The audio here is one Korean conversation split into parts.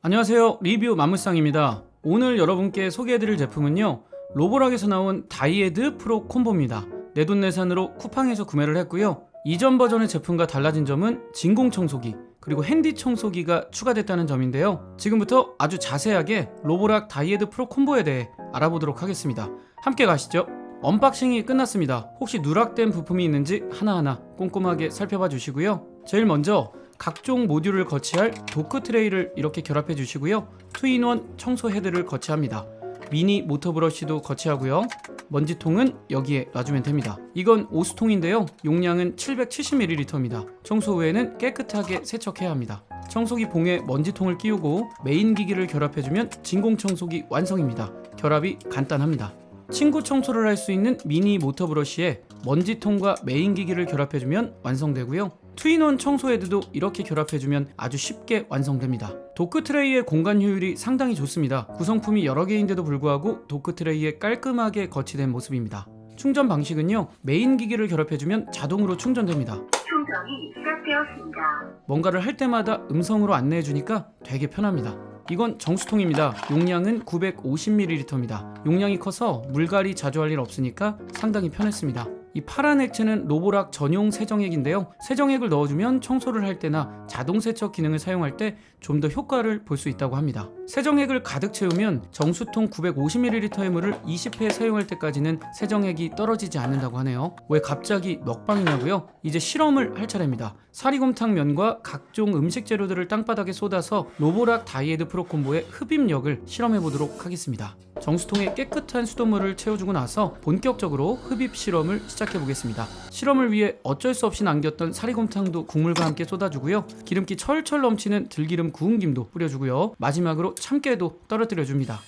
안녕하세요, 리뷰 만무쌍입니다. 오늘 여러분께 소개해드릴 제품은요, 로보락에서 나온 다이에드 프로 콤보입니다. 내돈내산으로 쿠팡에서 구매를 했고요. 이전 버전의 제품과 달라진 점은 진공 청소기 그리고 핸디 청소기가 추가됐다는 점인데요. 지금부터 아주 자세하게 로보락 다이에드 프로 콤보에 대해 알아보도록 하겠습니다. 함께 가시죠. 언박싱이 끝났습니다. 혹시 누락된 부품이 있는지 하나하나 꼼꼼하게 살펴봐 주시고요. 제일 먼저 각종 모듈을 거치할 도크 트레이를 이렇게 결합해 주시고요. 2인원 청소 헤드를 거치합니다. 미니 모터 브러쉬도 거치하고요. 먼지통은 여기에 놔주면 됩니다. 이건 오수통인데요. 용량은 770ml입니다. 청소 후에는 깨끗하게 세척해야 합니다. 청소기 봉에 먼지통을 끼우고 메인 기기를 결합해주면 진공 청소기 완성입니다. 결합이 간단합니다. 친구 청소를 할 수 있는 미니 모터 브러쉬에 먼지통과 메인 기기를 결합해주면 완성되고요. 2인원 청소 헤드도 이렇게 결합해주면 아주 쉽게 완성됩니다. 도크 트레이의 공간 효율이 상당히 좋습니다. 구성품이 여러 개인데도 불구하고 도크 트레이에 깔끔하게 거치된 모습입니다. 충전 방식은요, 메인 기기를 결합해주면 자동으로 충전됩니다. 충전이 시작되었습니다. 뭔가를 할 때마다 음성으로 안내해주니까 되게 편합니다. 이건 정수통입니다. 용량은 950ml입니다. 용량이 커서 물갈이 자주 할 일 없으니까 상당히 편했습니다. 이 파란 액체는 로보락 전용 세정액인데요. 세정액을 넣어주면 청소를 할 때나 자동 세척 기능을 사용할 때 좀 더 효과를 볼 수 있다고 합니다. 세정액을 가득 채우면 정수통 950ml의 물을 20회 사용할 때까지는 세정액이 떨어지지 않는다고 하네요. 왜 갑자기 먹방이냐고요? 이제 실험을 할 차례입니다. 사리곰탕 면과 각종 음식 재료들을 땅바닥에 쏟아서 로보락 다이에드 프로 콤보의 흡입력을 실험해 보도록 하겠습니다. 정수통에 깨끗한 수돗물을 채워주고 나서 본격적으로 흡입 실험을 시작해 보겠습니다. 실험을 위해 어쩔 수 없이 남겼던 사리곰탕도 국물과 함께 쏟아주고요. 기름기 철철 넘치는 들기름 구운 김도 뿌려주고요. 마지막으로 참깨도 떨어뜨려 줍니다.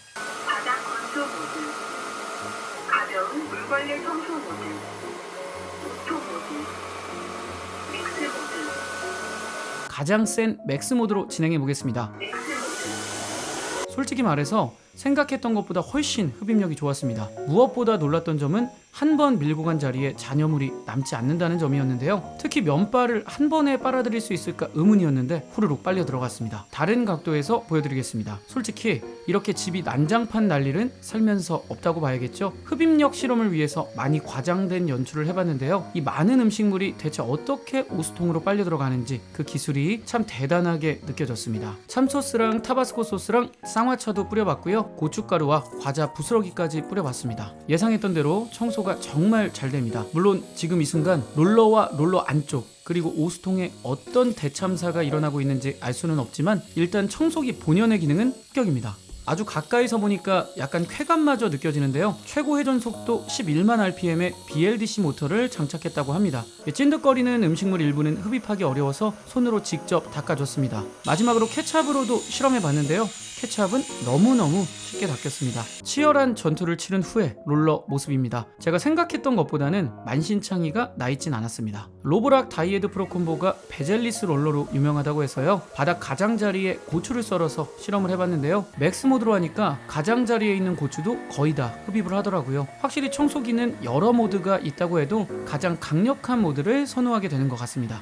바닥 건조 모드, 가벼운 물걸레 청소 모드, 오토 모드, 맥스 모드, 가장 센 맥스 모드로 진행해 보겠습니다. 맥스 모드. 솔직히 말해서 생각했던 것보다 훨씬 흡입력이 좋았습니다. 무엇보다 놀랐던 점은 한 번 밀고 간 자리에 잔여물이 남지 않는다는 점이었는데요. 특히 면발을 한 번에 빨아들일 수 있을까 의문이었는데 후루룩 빨려 들어갔습니다. 다른 각도에서 보여드리겠습니다. 솔직히 이렇게 집이 난장판 날 일은 살면서 없다고 봐야겠죠. 흡입력 실험을 위해서 많이 과장된 연출을 해봤는데요. 이 많은 음식물이 대체 어떻게 오수통으로 빨려 들어가는지 그 기술이 참 대단하게 느껴졌습니다. 참소스랑 타바스코 소스랑 쌍화차도 뿌려봤고요. 고춧가루와 과자 부스러기까지 뿌려봤습니다. 예상했던 대로 청소가 정말 잘 됩니다. 물론 지금 이 순간 롤러와 롤러 안쪽 그리고 오수통에 어떤 대참사가 일어나고 있는지 알 수는 없지만 일단 청소기 본연의 기능은 합격입니다. 아주 가까이서 보니까 약간 쾌감마저 느껴지는데요. 최고 회전 속도 11만 rpm의 BLDC 모터를 장착했다고 합니다. 찐득거리는 음식물 일부는 흡입하기 어려워서 손으로 직접 닦아줬습니다. 마지막으로 케찹으로도 실험해봤는데요. 케찹은 너무너무 쉽게 닦였습니다. 치열한 전투를 치른 후에 롤러 모습입니다. 제가 생각했던 것보다는 만신창이가 나있진 않았습니다. 로보락 다이에드 프로 콤보가 베젤리스 롤러로 유명하다고 해서요. 바닥 가장자리에 고추를 썰어서 실험을 해봤는데요. 맥스 모드로 하니까 가장자리에 있는 고추도 거의 다 흡입을 하더라고요. 확실히 청소기는 여러 모드가 있다고 해도 가장 강력한 모드를 선호하게 되는 것 같습니다.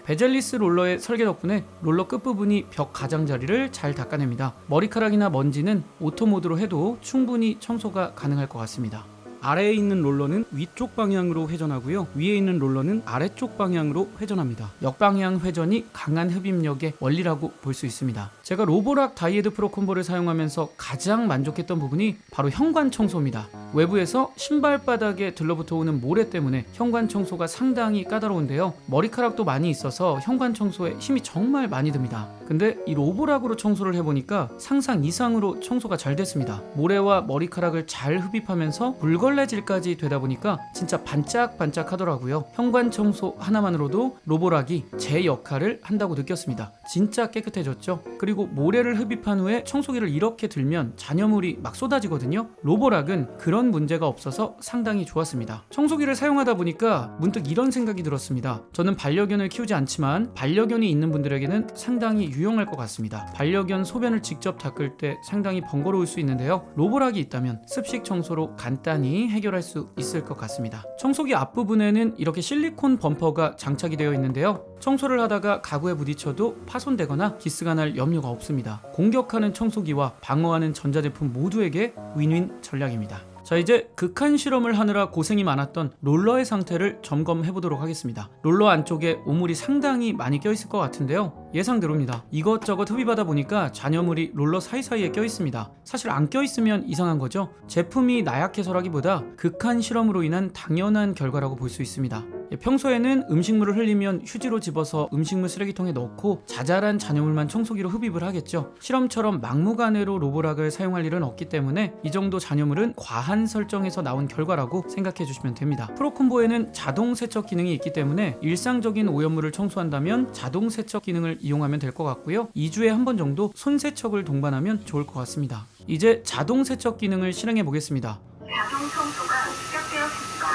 베젤리스 롤러의 설계 덕분에 롤러 끝부분이 벽 가장자리를 잘 닦아냅니다. 머리카락이나 먼지는 오토 모드로 해도 충분히 청소가 가능할 것 같습니다. 아래에 있는 롤러는 위쪽 방향으로 회전하고요. 위에 있는 롤러는 아래쪽 방향으로 회전합니다. 역방향 회전이 강한 흡입력의 원리라고 볼 수 있습니다. 제가 로보락 다이에드 프로 콤보를 사용하면서 가장 만족했던 부분이 바로 현관 청소입니다. 외부에서 신발바닥에 들러붙어 오는 모래 때문에 현관 청소가 상당히 까다로운데요. 머리카락도 많이 있어서 현관 청소에 힘이 정말 많이 듭니다. 근데 이 로보락으로 청소를 해보니까 상상 이상으로 청소가 잘 됐습니다. 모래와 머리카락을 잘 흡입하면서 물걸레질까지 되다 보니까 진짜 반짝반짝 하더라고요. 현관 청소 하나만으로도 로보락이 제 역할을 한다고 느꼈습니다. 진짜 깨끗해졌죠. 그리고 모래를 흡입한 후에 청소기를 이렇게 들면 잔여물이 막 쏟아지거든요. 로보락은 그런 문제가 없어서 상당히 좋았습니다. 청소기를 사용하다 보니까 문득 이런 생각이 들었습니다. 저는 반려견을 키우지 않지만 반려견이 있는 분들에게는 상당히 유용할 것 같습니다. 반려견 소변을 직접 닦을 때 상당히 번거로울 수 있는데요. 로보락이 있다면 습식 청소로 간단히 간단히 해결할 수 있을 것 같습니다. 청소기 앞부분에는 이렇게 실리콘 범퍼가 장착이 되어 있는데요. 청소를 하다가 가구에 부딪혀도 파손되거나 기스가 날 염려가 없습니다. 공격하는 청소기와 방어하는 전자제품 모두에게 윈윈 전략입니다. 자, 이제 극한 실험을 하느라 고생이 많았던 롤러의 상태를 점검해 보도록 하겠습니다. 롤러 안쪽에 오물이 상당히 많이 껴있을 것 같은데요. 예상대로입니다. 이것저것 흡입하다 보니까 잔여물이 롤러 사이사이에 껴있습니다. 사실 안 껴있으면 이상한 거죠. 제품이 나약해서라기보다 극한 실험으로 인한 당연한 결과라고 볼 수 있습니다. 평소에는 음식물을 흘리면 휴지로 집어서 음식물 쓰레기통에 넣고 자잘한 잔여물만 청소기로 흡입을 하겠죠. 실험처럼 막무가내로 로보락을 사용할 일은 없기 때문에 이 정도 잔여물은 과한 설정에서 나온 결과라고 생각해 주시면 됩니다. 프로콤보에는 자동 세척 기능이 있기 때문에 일상적인 오염물을 청소한다면 자동 세척 기능을 이용하면 될 것 같고요. 2주에 한 번 정도 손 세척을 동반하면 좋을 것 같습니다. 이제 자동 세척 기능을 실행해 보겠습니다. 자동 청소가 시작되었습니다.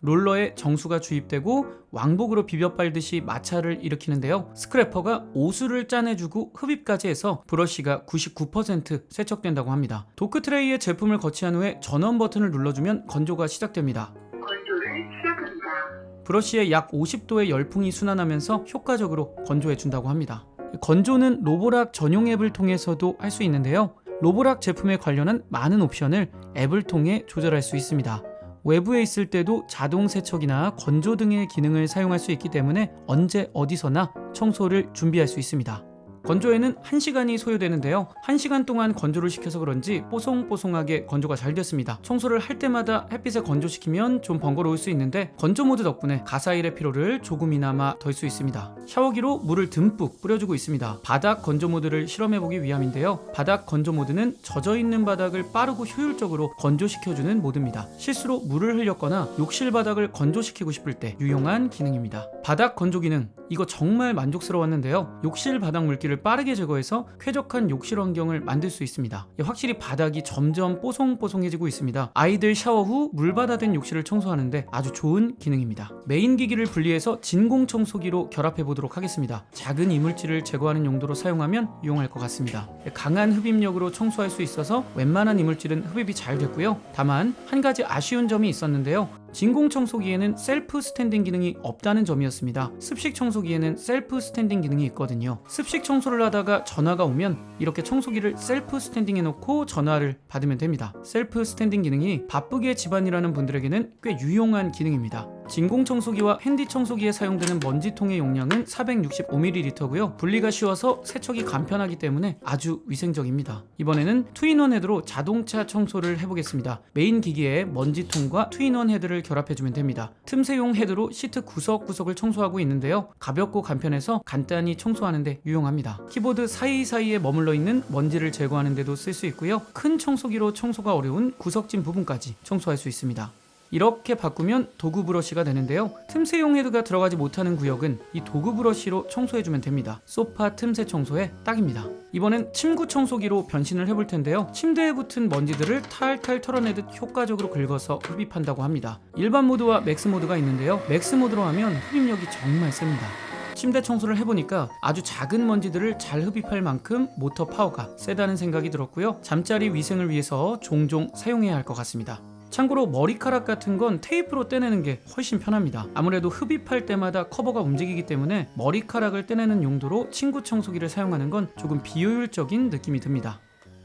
롤러에 정수가 주입되고 왕복으로 비벼 빨듯이 마찰을 일으키는데요. 스크래퍼가 오수를 짜내주고 흡입까지 해서 브러쉬가 99% 세척된다고 합니다. 도크 트레이에 제품을 거치한 후에 전원 버튼을 눌러주면 건조가 시작됩니다. 건조를 시작합니다. 브러쉬에 약 50도의 열풍이 순환하면서 효과적으로 건조해준다고 합니다. 건조는 로보락 전용 앱을 통해서도 할 수 있는데요. 로보락 제품에 관련한 많은 옵션을 앱을 통해 조절할 수 있습니다. 외부에 있을 때도 자동 세척이나 건조 등의 기능을 사용할 수 있기 때문에 언제 어디서나 청소를 준비할 수 있습니다. 건조에는 1시간이 소요되는데요. 1시간 동안 건조를 시켜서 그런지 뽀송뽀송하게 건조가 잘 됐습니다. 청소를 할 때마다 햇빛에 건조시키면 좀 번거로울 수 있는데 건조 모드 덕분에 가사일의 피로를 조금이나마 덜 수 있습니다. 샤워기로 물을 듬뿍 뿌려주고 있습니다. 바닥 건조 모드를 실험해보기 위함인데요. 바닥 건조 모드는 젖어있는 바닥을 빠르고 효율적으로 건조시켜주는 모드입니다. 실수로 물을 흘렸거나 욕실 바닥을 건조시키고 싶을 때 유용한 기능입니다. 바닥 건조 기능, 이거 정말 만족스러웠는데요. 욕실 바닥 물기를 빠르게 제거해서 쾌적한 욕실 환경을 만들 수 있습니다. 확실히 바닥이 점점 뽀송뽀송해지고 있습니다. 아이들 샤워 후 물받아든 욕실을 청소하는데 아주 좋은 기능입니다. 메인 기기를 분리해서 진공 청소기로 결합해 보도록 하겠습니다. 작은 이물질을 제거하는 용도로 사용하면 유용할 것 같습니다. 강한 흡입력으로 청소할 수 있어서 웬만한 이물질은 흡입이 잘 됐고요. 다만 한 가지 아쉬운 점이 있었는데요. 진공 청소기에는 셀프 스탠딩 기능이 없다는 점이었습니다. 습식 청소기에는 셀프 스탠딩 기능이 있거든요. 습식 청소를 하다가 전화가 오면 이렇게 청소기를 셀프 스탠딩 해놓고 전화를 받으면 됩니다. 셀프 스탠딩 기능이 바쁘게 집안일하는 분들에게는 꽤 유용한 기능입니다. 진공 청소기와 핸디 청소기에 사용되는 먼지통의 용량은 465ml고요. 분리가 쉬워서 세척이 간편하기 때문에 아주 위생적입니다. 이번에는 투인원 헤드로 자동차 청소를 해보겠습니다. 메인 기기에 먼지통과 투인원 헤드를 결합해주면 됩니다. 틈새용 헤드로 시트 구석구석을 청소하고 있는데요. 가볍고 간편해서 간단히 청소하는데 유용합니다. 키보드 사이사이에 머물러 있는 먼지를 제거하는 데도 쓸 수 있고요. 큰 청소기로 청소가 어려운 구석진 부분까지 청소할 수 있습니다. 이렇게 바꾸면 도구 브러쉬가 되는데요. 틈새용 헤드가 들어가지 못하는 구역은 이 도구 브러쉬로 청소해주면 됩니다. 소파 틈새 청소에 딱입니다. 이번엔 침구 청소기로 변신을 해볼 텐데요. 침대에 붙은 먼지들을 탈탈 털어내듯 효과적으로 긁어서 흡입한다고 합니다. 일반 모드와 맥스 모드가 있는데요. 맥스 모드로 하면 흡입력이 정말 셉니다. 침대 청소를 해보니까 아주 작은 먼지들을 잘 흡입할 만큼 모터 파워가 세다는 생각이 들었고요. 잠자리 위생을 위해서 종종 사용해야 할 것 같습니다. 참고로 머리카락 같은 건 테이프로 떼내는 게 훨씬 편합니다. 아무래도 흡입할 때마다 커버가 움직이기 때문에 머리카락을 떼내는 용도로 침구 청소기를 사용하는 건 조금 비효율적인 느낌이 듭니다.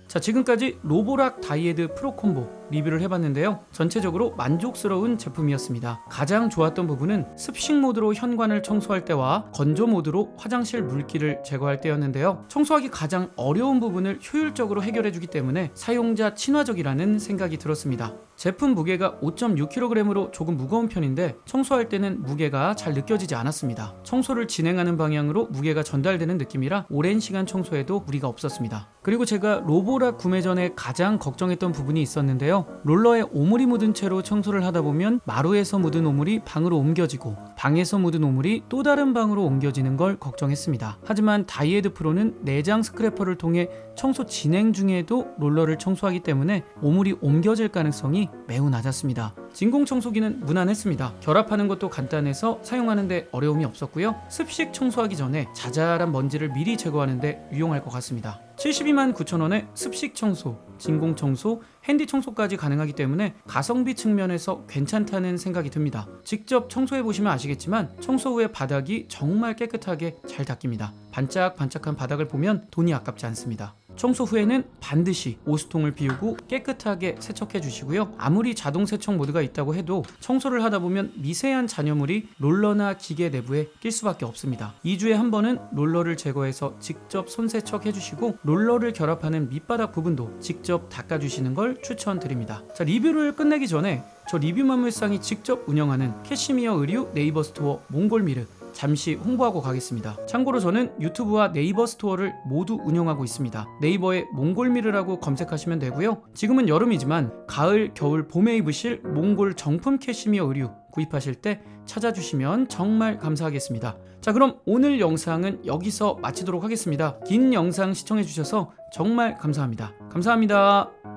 자, 지금까지 로보락 다이에드 프로 콤보 리뷰를 해봤는데요. 전체적으로 만족스러운 제품이었습니다. 가장 좋았던 부분은 습식 모드로 현관을 청소할 때와 건조 모드로 화장실 물기를 제거할 때였는데요. 청소하기 가장 어려운 부분을 효율적으로 해결해주기 때문에 사용자 친화적이라는 생각이 들었습니다. 제품 무게가 5.6kg으로 조금 무거운 편인데 청소할 때는 무게가 잘 느껴지지 않았습니다. 청소를 진행하는 방향으로 무게가 전달되는 느낌이라 오랜 시간 청소해도 무리가 없었습니다. 그리고 제가 로보락 구매 전에 가장 걱정했던 부분이 있었는데요. 롤러에 오물이 묻은 채로 청소를 하다 보면 마루에서 묻은 오물이 방으로 옮겨지고 방에서 묻은 오물이 또 다른 방으로 옮겨지는 걸 걱정했습니다. 하지만 다이에드 프로는 내장 스크래퍼를 통해 청소 진행 중에도 롤러를 청소하기 때문에 오물이 옮겨질 가능성이 매우 낮았습니다. 진공 청소기는 무난했습니다. 결합하는 것도 간단해서 사용하는데 어려움이 없었고요. 습식 청소하기 전에 자잘한 먼지를 미리 제거하는데 유용할 것 같습니다. 72만 9천원에 습식 청소, 진공 청소, 핸디 청소까지 가능하기 때문에 가성비 측면에서 괜찮다는 생각이 듭니다. 직접 청소해 보시면 아시겠지만 청소 후에 바닥이 정말 깨끗하게 잘 닦입니다. 반짝반짝한 바닥을 보면 돈이 아깝지 않습니다. 청소 후에는 반드시 오수통을 비우고 깨끗하게 세척해 주시고요. 아무리 자동 세척 모드가 있다고 해도 청소를 하다 보면 미세한 잔여물이 롤러나 기계 내부에 낄 수밖에 없습니다. 2주에 한 번은 롤러를 제거해서 직접 손 세척해 주시고 롤러를 결합하는 밑바닥 부분도 직접 닦아 주시는 걸 추천드립니다. 자, 리뷰를 끝내기 전에 저 리뷰만물상이 직접 운영하는 캐시미어 의류 네이버 스토어 몽골미르 잠시 홍보하고 가겠습니다. 참고로 저는 유튜브와 네이버 스토어를 모두 운영하고 있습니다. 네이버에 몽골미르라고 검색하시면 되고요. 지금은 여름이지만 가을, 겨울, 봄에 입으실 몽골 정품 캐시미어 의류 구입하실 때 찾아주시면 정말 감사하겠습니다. 자, 그럼 오늘 영상은 여기서 마치도록 하겠습니다. 긴 영상 시청해주셔서 정말 감사합니다. 감사합니다.